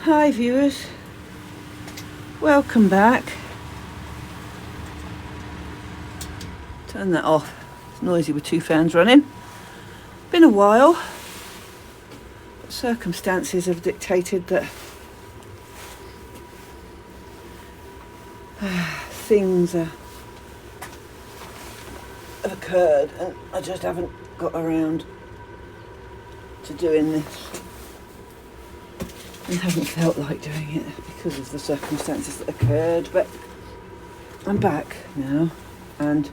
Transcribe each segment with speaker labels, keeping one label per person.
Speaker 1: Hi viewers, welcome back. Turn that off, it's noisy with two fans running. Been a while, but circumstances have dictated that things have occurred and I just haven't got around to doing this. I haven't felt like doing it because of the circumstances that occurred, but I'm back now and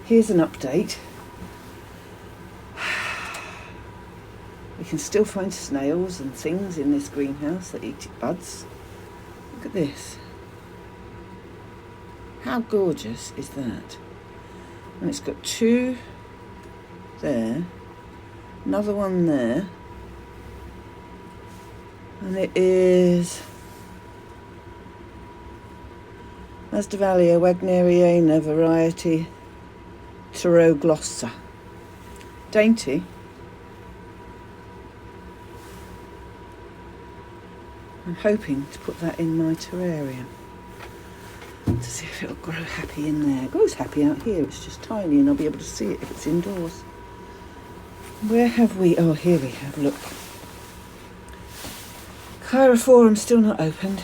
Speaker 1: here's an update. We can still find snails and things in this greenhouse that eat buds. Look at this. How gorgeous is that? And it's got two there, another one there, and it is Masdevallia wagneriana variety Pteroglossa. Dainty. I'm hoping to put that in my terrarium to see if it'll grow happy in there. It grows happy out here, it's just tiny and I'll be able to see it if it's indoors. Where have we? Oh, here we have, look. Chiraphorum still not opened,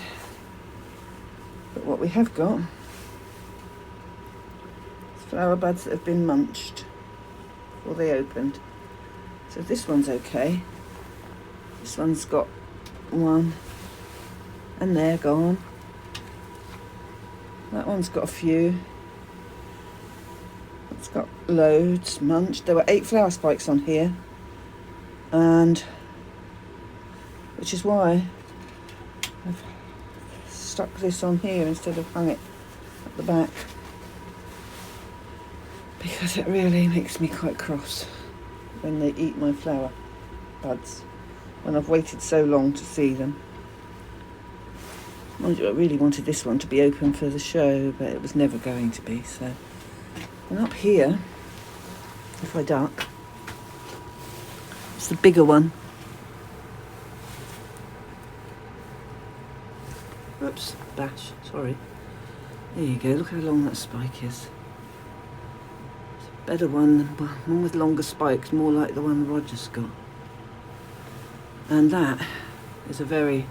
Speaker 1: but what we have got is flower buds that have been munched before they opened. So this one's okay. This one's got one and they're gone. That one's got a few. It's got loads munched. There were 8 flower spikes on here, and which is why I've stuck this on here instead of hung it at the back, because it really makes me quite cross when they eat my flower buds when I've waited so long to see them. Mind you, I really wanted this one to be open for the show, but it was never going to be. So, and up here, if I duck, it's the bigger one. Oops, bash, sorry. There you go, look how long that spike is. It's a better one, one with longer spikes, more like the one Roger's got. And that is a very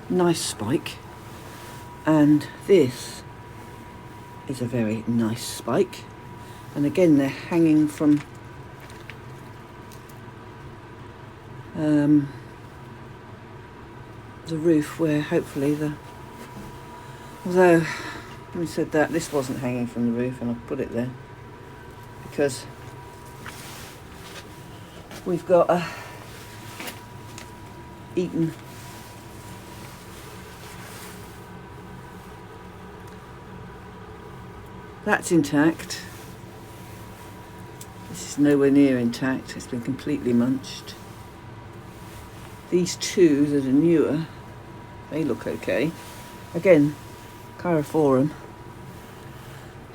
Speaker 1: nice spike. And this is a very nice spike. And again, they're hanging from the roof where hopefully although, having said that, this wasn't hanging from the roof and I've put it there because we've got eaten that's intact. This is nowhere near intact, it's been completely munched. These two that are newer, they look okay. Again, Chiraphorum.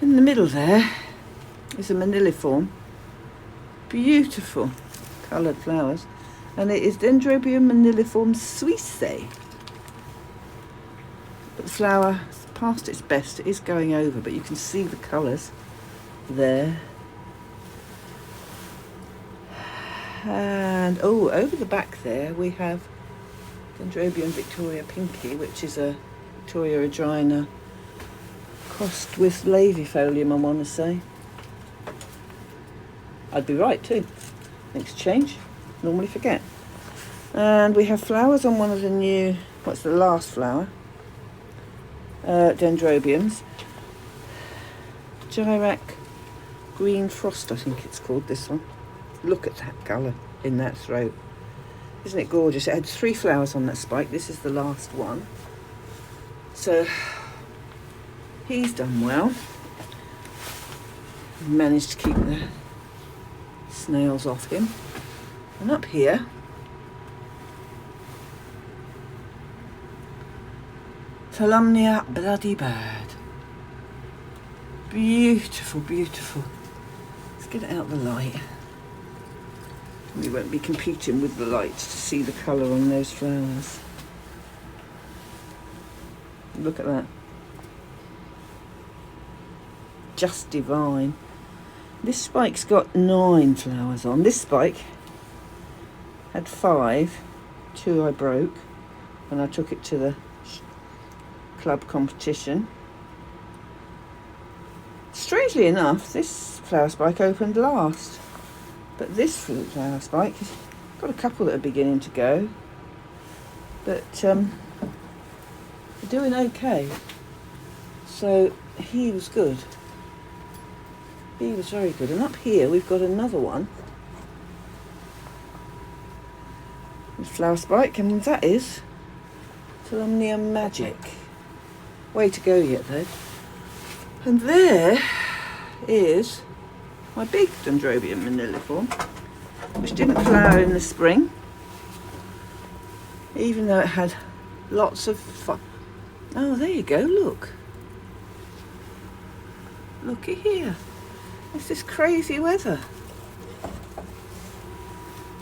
Speaker 1: In the middle there is a maniliform. Beautiful coloured flowers. And it is Dendrobium maniliform suisse. But the flower is past its best, it is going over, but you can see the colours there. And oh, over the back there we have Dendrobium Victoria Pinky, which is a Victoria Adrina crossed with Lavifolium, I want to say. I'd be right too. Things change. Normally forget. And we have flowers on one of the new, what's the last flower? Dendrobiums. Gyrac Green Frost, I think it's called, this one. Look at that colour in that throat. Isn't it gorgeous? It had 3 flowers on that spike. This is the last one. So he's done well. Managed to keep the snails off him. And up here, Thalumnia Bloody Bird. Beautiful, beautiful. Let's get it out of the light. We won't be competing with the light to see the colour on those flowers. Look at that. Just divine. This spike's got 9 flowers on. This spike had 5. 2 I broke when I took it to the club competition. Strangely enough, this flower spike opened last, but this flower spike has got a couple that are beginning to go, but they're doing okay. So he was good. He was very good. And up here we've got another one with flower spike, and that is Telomnia Magic. Way to go yet though. And there is my big Dendrobium maniliform, which didn't flower in the spring, even though it had lots of fun. Oh, there you go, look. Looky here. It's this crazy weather.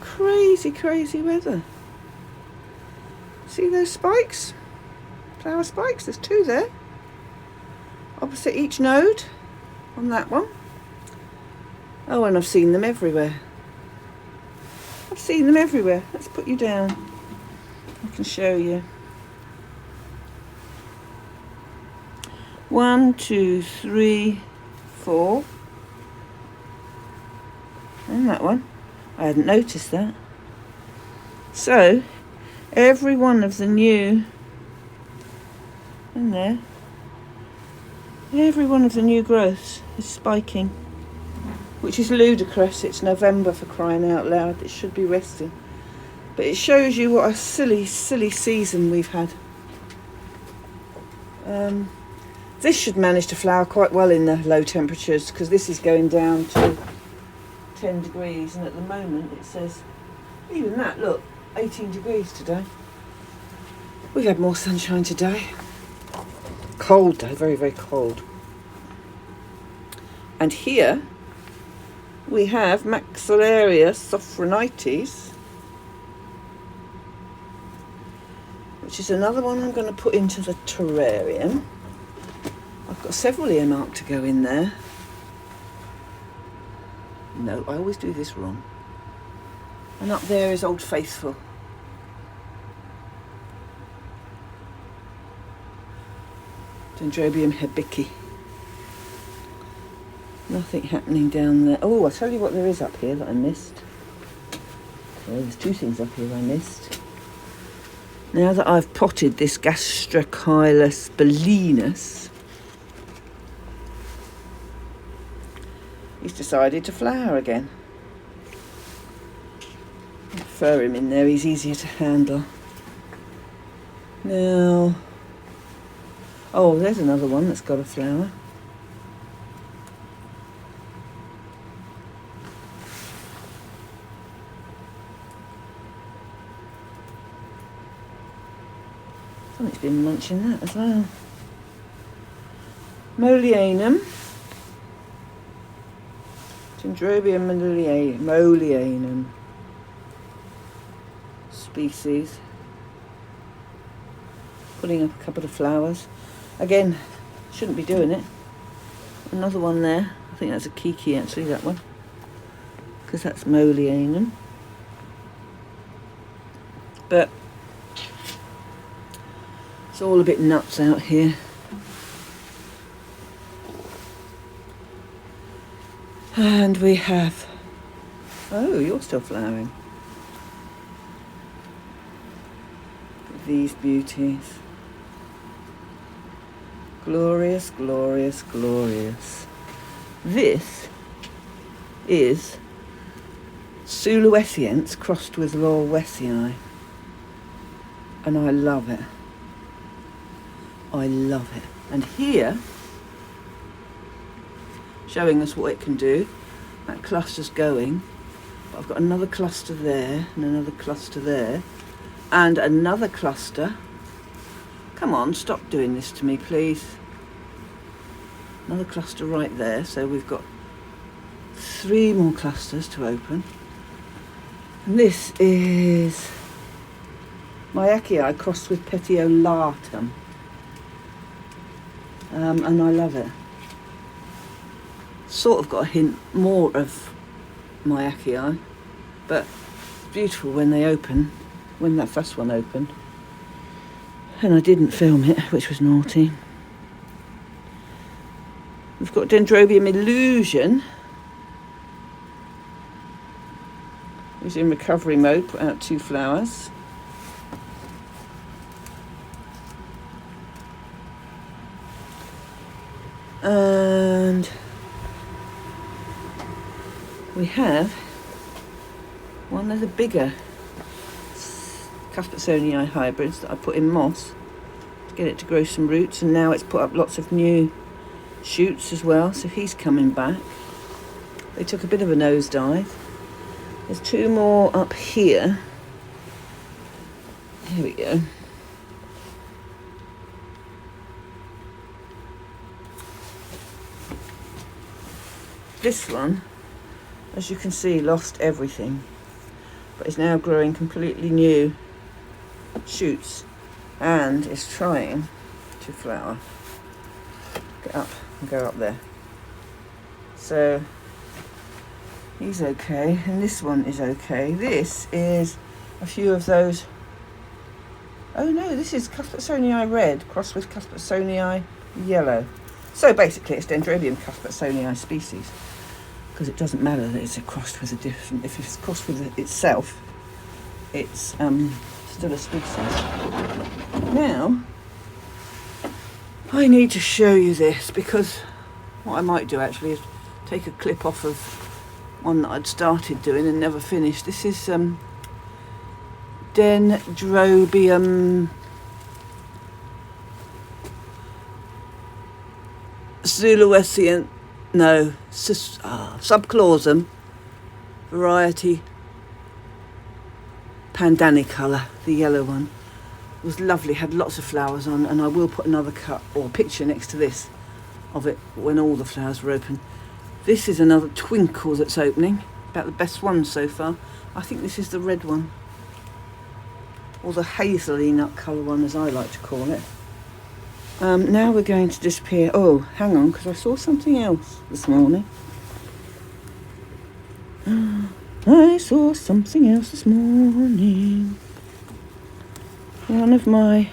Speaker 1: Crazy, crazy weather. See those spikes? Flower spikes, there's 2 there. Opposite each node on that one. Oh, and I've seen them everywhere. I've seen them everywhere. Let's put you down. I can show you. 1, 2, 3, 4. And that one. I hadn't noticed that. So, every one of the new, in there, every one of the new growths is spiking, which is ludicrous. It's November, for crying out loud. It should be resting. But it shows you what a silly, silly season we've had. This should manage to flower quite well in the low temperatures, because this is going down to 10 degrees, and at the moment it says, even that, look, 18 degrees today. We've had more sunshine today. Cold though, very, very cold. And here we have Maxillaria sophronites, which is another one I'm going to put into the terrarium. I've got several earmarked to go in there. No, I always do this wrong. And up there is Old Faithful. Dendrobium hebicki. Nothing happening down there. Oh, I'll tell you what there is up here that I missed. So there's 2 things up here I missed. Now that I've potted this Gastrocylus bellinus, he's decided to flower again. Throw him in there, he's easier to handle. Now, oh, there's another one that's got a flower. Something's been munching that as well. Mollianum. Dendrobium mollianum species. Putting up a couple of flowers. Again, shouldn't be doing it. Another one there. I think that's a kiki actually, that one. Because that's mollianum. But it's all a bit nuts out here. And we have, oh, you're still flowering. These beauties. Glorious, glorious, glorious. This is Suluesiense crossed with Laurelwessii. And I love it. I love it. And here, showing us what it can do. That cluster's going. But I've got another cluster there, and another cluster there, and another cluster. Come on, stop doing this to me, please. Another cluster right there, so we've got 3 more clusters to open. And this is Myakii crossed with Petiolatum. and I love it. Sort of got a hint more of my Achii, but it's beautiful when they open, when that first one opened. And I didn't film it, which was naughty. We've got Dendrobium Illusion. He's in recovery mode, put out 2 flowers. And we have one of the bigger Cuthbertsonii hybrids that I put in moss to get it to grow some roots, and now it's put up lots of new shoots as well, so he's coming back. They took a bit of a nosedive. There's 2 more up here. Here we go. This one, as you can see, lost everything, but is now growing completely new shoots and is trying to flower. Get up and go up there. So he's okay, and this one is okay. This is a few of those. Oh no, this is Cuthbertsonii red crossed with Cuthbertsonii yellow. So basically it's Dendrobium Cuthbertsonii species, because it doesn't matter that it's crossed with a different, if it's crossed with itself, it's still a species. Now, I need to show you this, because what I might do actually is take a clip off of one that I'd started doing and never finished. This is Dendrobium Zuluesian, no, subclausum, variety Pandanicolor, the yellow one. It was lovely, had lots of flowers on, and I will put another cut or picture next to this of it when all the flowers were open. This is another twinkle that's opening, about the best one so far. I think this is the red one, or the hazely nut colour one, as I like to call it. Now we're going to disappear. Oh, hang on, because I saw something else this morning. I saw something else this morning. One of my,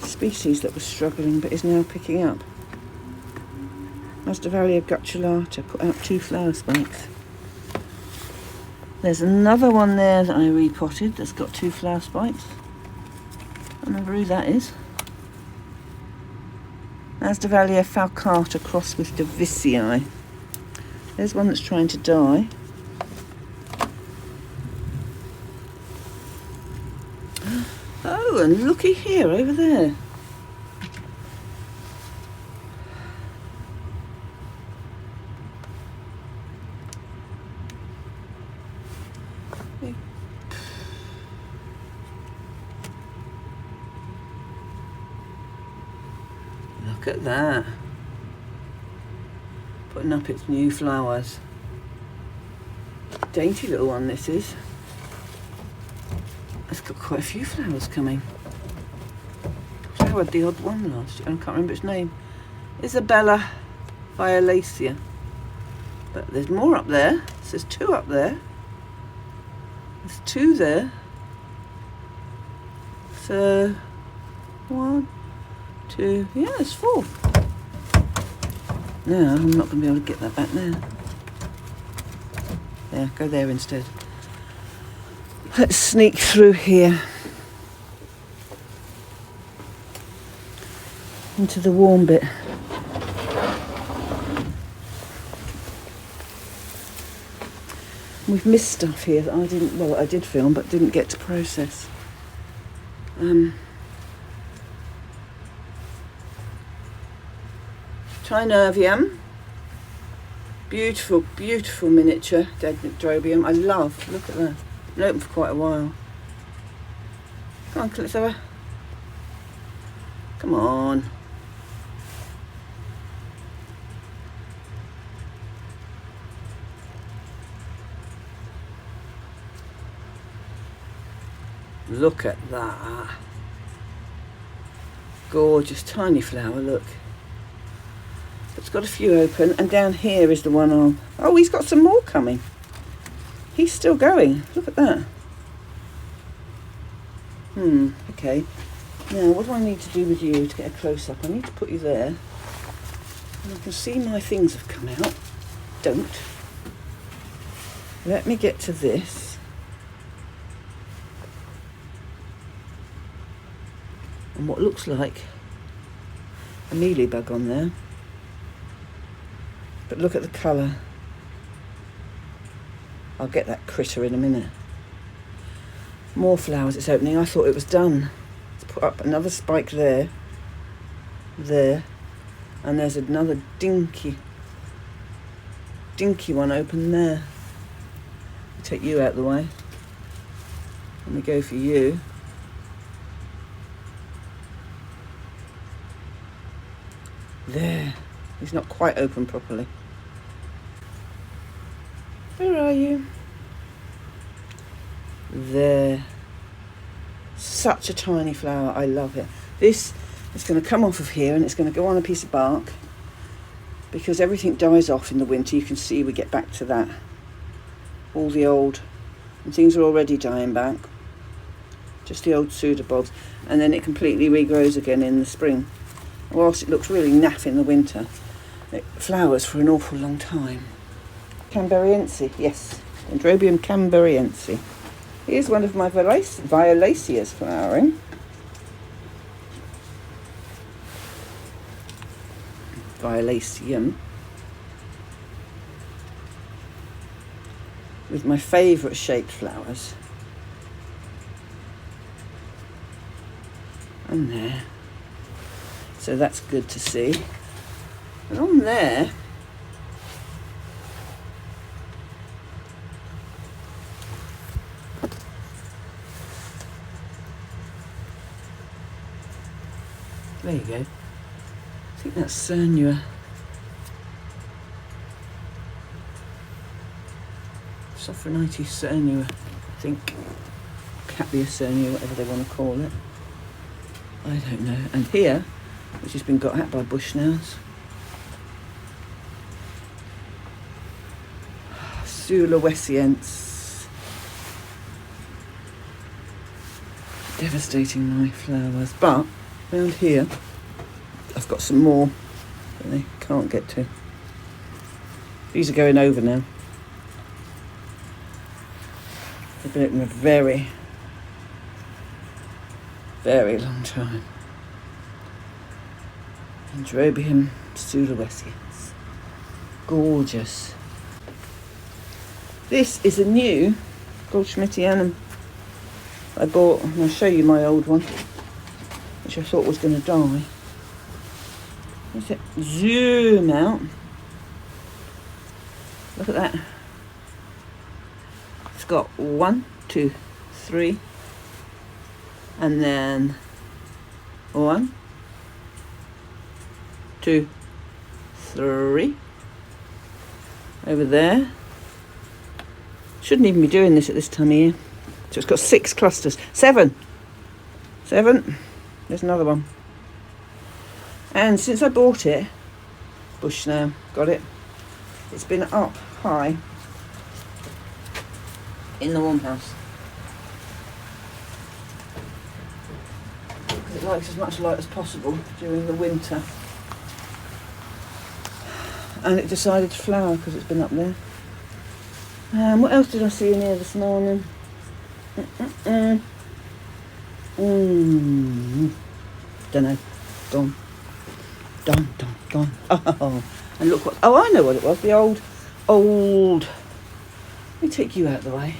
Speaker 1: species that was struggling but is now picking up. Masdevallia gutulata put out 2 flower spikes. There's another one there that I repotted that's got 2 flower spikes. I remember who that is. Masdevallia falcata crossed with Devisii. There's one that's trying to die. Oh, and looky here, over there. Look at that. Putting up its new flowers. Dainty little one this is. It's got quite a few flowers coming. Flowered the odd one last year. I can't remember its name. Isabella violacea. But there's more up there. There's 2 up there. There's 2 there. So 1, 2, yeah, there's 4. No, I'm not going to be able to get that back now. Yeah, go there instead. Let's sneak through here into the warm bit. We've missed stuff here that I did film but didn't get to process. Trinervium, beautiful, beautiful miniature Dendrobium. I love, look at that. Been open for quite a while. Come on, let's have a. Come on. Look at that. Gorgeous, tiny flower, look. It's got a few open, and down here is the one on... Oh, he's got some more coming. He's still going. Look at that. Okay. Now, what do I need to do with you to get a close-up? I need to put you there. And I can see my things have come out. Don't. Let me get to this. And what looks like a mealybug on there. But look at the colour. I'll get that critter in a minute. More flowers, it's opening. I thought it was done. Let's put up another spike there. There. And there's another dinky one open there. Take you out of the way. Let me go for you. There. He's not quite open properly. Where are you? There. Such a tiny flower. I love it. This is going to come off of here and it's going to go on a piece of bark, because everything dies off in the winter. You can see we get back to that. All the old, and things are already dying back. Just the old pseudobulbs. And then it completely regrows again in the spring. Whilst it looks really naff in the winter, it flowers for an awful long time. Camberiense, yes. Dendrobium camberiense. Here's one of my violaceas flowering. Violaceum. With my favourite shaped flowers. And there. So that's good to see. And on there, there you go. I think that's Cernua. Sophronites Cernua, I think. Capia Cernua, whatever they want to call it. I don't know. And here, which has been got at by bush snails. Sulawesiense. Devastating my flowers. But around here, I've got some more that they can't get to. These are going over now. They've been open a very, very long time. Dendrobium sulawesiense. Gorgeous. This is a new Goldschmidtianum I bought, and I'll show you my old one, which I thought was going to die. Let's zoom out. Look at that. It's got 1, 2, 3, and then 1, 2, 3 over there. Shouldn't even be doing this at this time of year. So it's got 6 clusters. 7. There's another one. And since I bought it, bush snail, got it. It's been up high in the warm house. Because it likes as much light as possible during the winter. And it decided to flower because it's been up there. What else did I see in here this morning? Don't know. Gone. Gone. Oh, and look what... Oh, I know what it was. The old... Let me take you out of the way.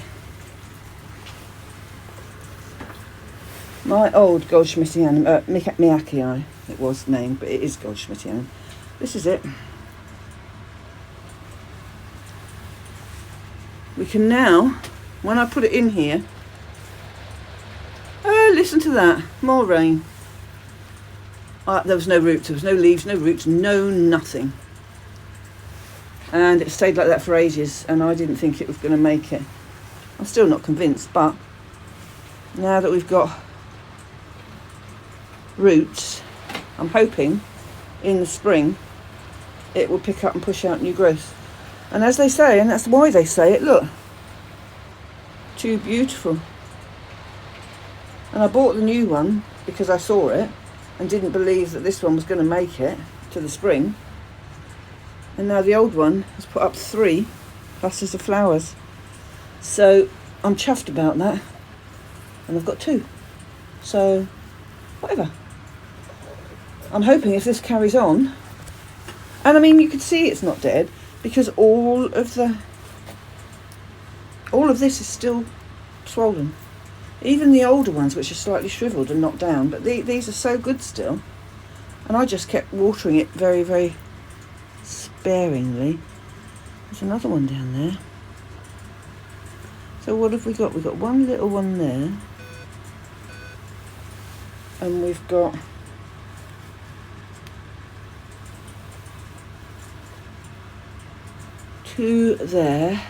Speaker 1: My old Goldschmidtianum, Miyakii, it was named, but it is Goldschmidtianum. This is it. We can now, when I put it in here, oh, listen to that, more rain. There was no roots, there was no leaves, no roots, no nothing. And it stayed like that for ages, and I didn't think it was going to make it. I'm still not convinced, but now that we've got roots, I'm hoping in the spring it will pick up and push out new growth. And as they say, and that's why they say it, look, too beautiful. And I bought the new one because I saw it and didn't believe that this one was going to make it to the spring. And now the old one has put up 3 clusters of flowers. So I'm chuffed about that. And I've got 2. So, whatever. I'm hoping if this carries on, and I mean you can see it's not dead because all of this is still swollen. Even the older ones, which are slightly shriveled and knocked down, but these are so good still. And I just kept watering it very, very sparingly. There's another one down there. So what have we got? We've got one little one there. And we've got two there.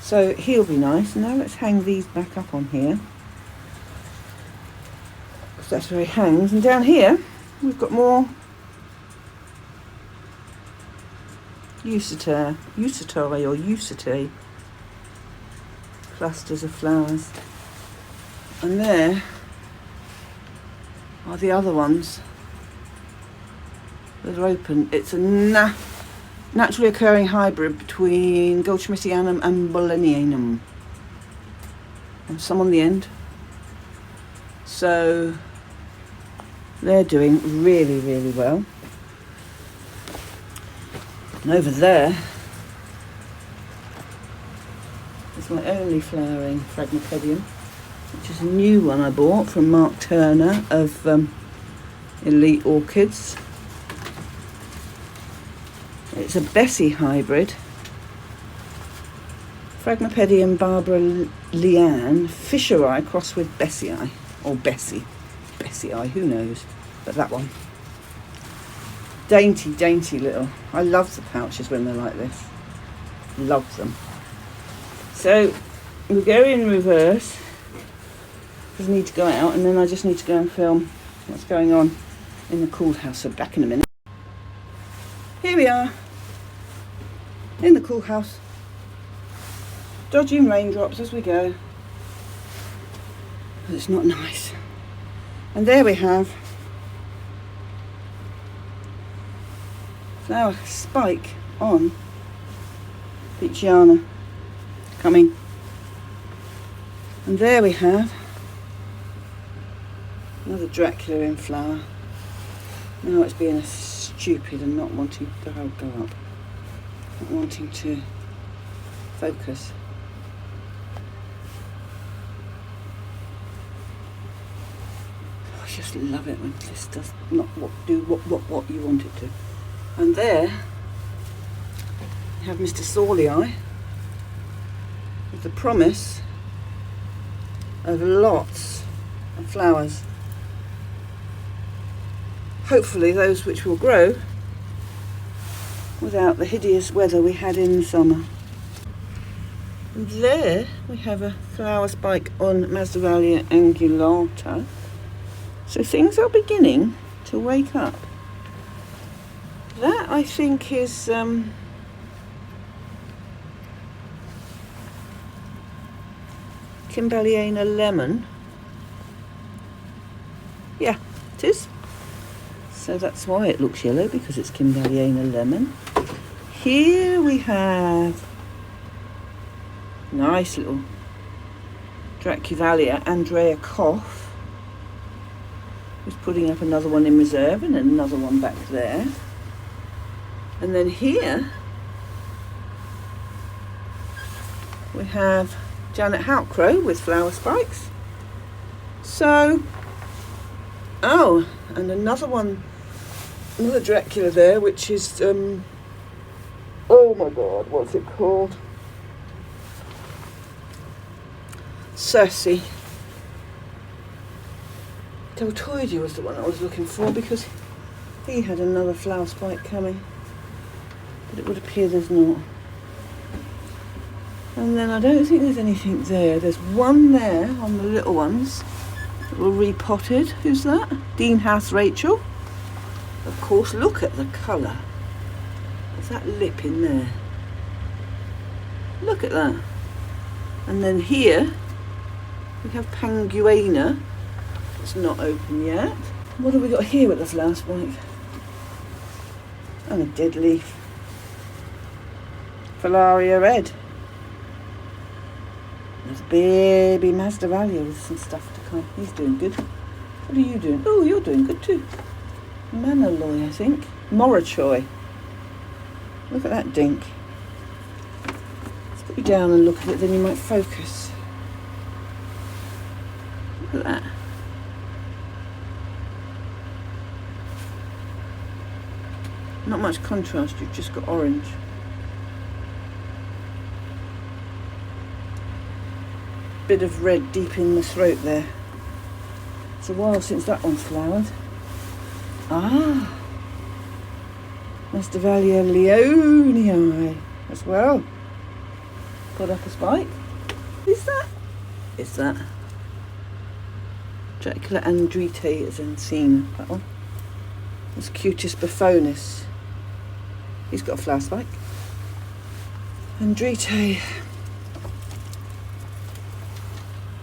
Speaker 1: So he'll be nice. Now let's hang these back up on here, because that's where he hangs. And down here we've got more Usitae or Usitae clusters of flowers. And there are the other ones that are open. It's a naturally occurring hybrid between Goldschmittianum and Bolenianum. And some on the end. So they're doing really, really well. And over there is my only flowering Phragmipedium, which is a new one I bought from Mark Turner of Elite Orchids. It's a Bessie hybrid. Phragmipedium Barbara Leanne Fisheri crossed with Bessii, or Bessie. Bessii, who knows? But that one. Dainty, dainty little. I love the pouches when they're like this. Love them. So we go in reverse, because I need to go out, and then I just need to go and film what's going on in the cool house. So back in a minute. Here we are in the cool house, dodging raindrops as we go. But it's not nice. And there we have flower spike on Peachiana coming. And there we have another Dracula in flower. Now it's being a stupid and not wanting to go up, not wanting to focus. I just love it when this does not do what you want it to. And there you have Mr. Sawley with the promise of lots of flowers. Hopefully those which will grow without the hideous weather we had in the summer. And there we have a flower spike on Masdevallia angulata. So things are beginning to wake up. That I think is Kimbelliana lemon. Yeah, it is. So that's why it looks yellow, because it's Kimbelliana lemon. Here we have nice little Dracuvalia Andrea Koff, who's putting up another one in reserve and another one back there. And then here we have Janet Houtcrow with flower spikes. So, oh, and another one, another Dracula there, which is, oh my God, what's it called? Cersei. Deltoidia was the one I was looking for, because he had another flower spike coming. But it would appear there's not. And then I don't think there's anything there. There's one there on the little ones. Little repotted. Who's that? Dean House Rachel. Of course, look at the colour. There's that lip in there. Look at that. And then here we have Panguana. It's not open yet. What have we got here with the flower spike? And a dead leaf. Filaria red. There's baby Masdevallia with some stuff to come. He's doing good. What are you doing? Oh, you're doing good too. Manaloy, I think. Morochoy. Look at that dink. Let's put you down and look at it, then you might focus. Look at that. Not much contrast, you've just got orange. Bit of red deep in the throat there. It's a while since that one flowered. Ah, Masdevallia leonii as well. Got up a spike. Is that? Is that? Dracula andrite is unseen. That one. That's Cutis buffonis. He's got a flower spike. Andrite.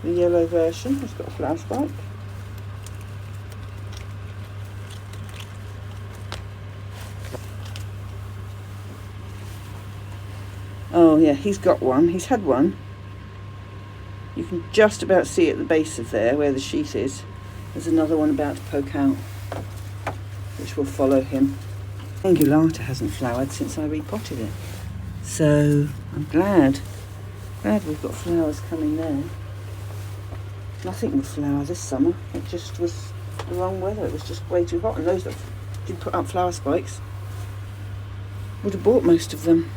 Speaker 1: The yellow version has got a flower spike. Oh yeah, he's got one. He's had one. You can just about see at the base of there where the sheath is. There's another one about to poke out, which will follow him. Angulata hasn't flowered since I repotted it. So I'm glad we've got flowers coming there. Nothing would flower this summer. It just was the wrong weather. It was just way too hot, and those that did put up flower spikes would have bought most of them.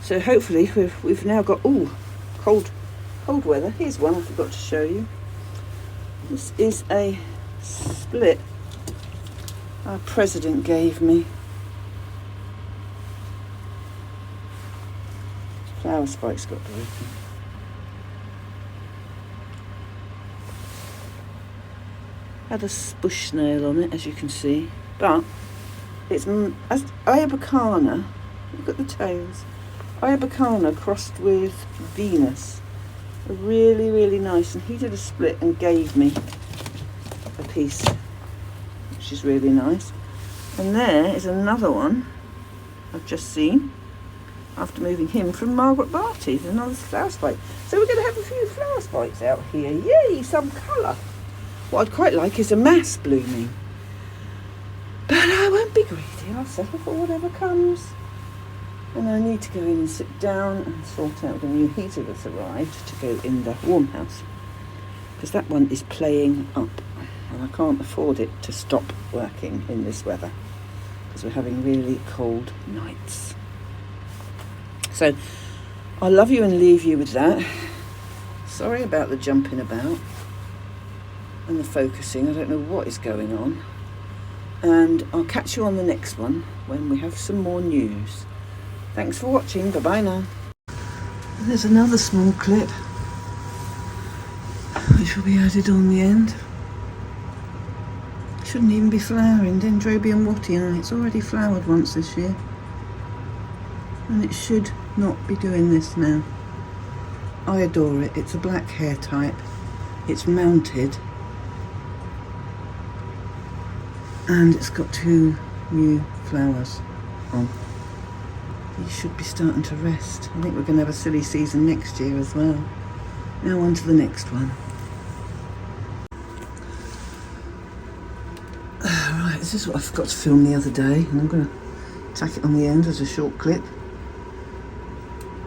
Speaker 1: So hopefully we've now got cold weather. Here's one I forgot to show you. This is a split our president gave me. Flower spike's got broken. Had a bush snail on it, as you can see, but it's Iabacana. Look at the tails. Iabacana crossed with Venus. Really, really nice. And he did a split and gave me a piece, which is really nice. And there is another one I've just seen after moving him from Margaret Barty's, another flower spike. So we're going to have a few flower spikes out here. Yay, some colour. What I'd quite like is a mass blooming. But I won't be greedy. I'll settle for whatever comes. And I need to go in and sit down and sort out the new heater that's arrived to go in the warm house. Because that one is playing up. And I can't afford it to stop working in this weather. Because we're having really cold nights. So I'll love you and leave you with that. Sorry about the jumping about and the focusing. I don't know what is going on. And I'll catch you on the next one when we have some more news. Thanks for watching. Bye bye now. There's another small clip which will be added on the end. Shouldn't even be flowering. Dendrobium wattii. It's already flowered once this year. And it should not be doing this now. I adore it. It's a black hair type. It's mounted. And it's got 2 new flowers on. You should be starting to rest. I think we're going to have a silly season next year as well. Now on to the next one. Right, this is what I forgot to film the other day, and I'm going to tack it on the end as a short clip.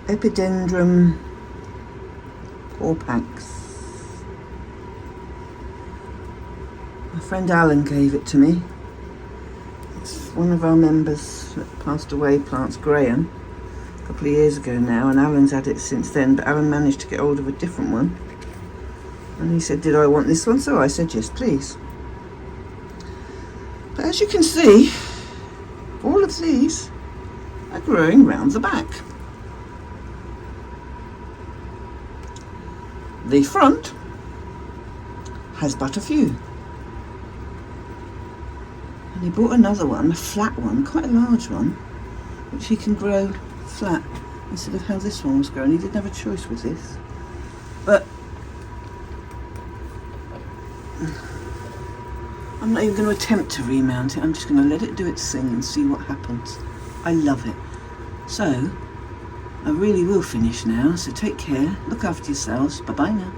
Speaker 1: Epidendrum Porpax. My friend Alan gave it to me. It's one of our members that passed away, plants Graham, a couple of years ago now, and Alan's had it since then, but Alan managed to get hold of a different one. And he said, did I want this one? So I said, yes, please. But as you can see, all of these are growing round the back. The front has but a few. And he bought another one, a flat one, quite a large one, which he can grow flat instead of how this one was growing. He didn't have a choice with this. But I'm not even going to attempt to remount it. I'm just going to let it do its thing and see what happens. I love it. So I really will finish now. So take care. Look after yourselves. Bye bye now.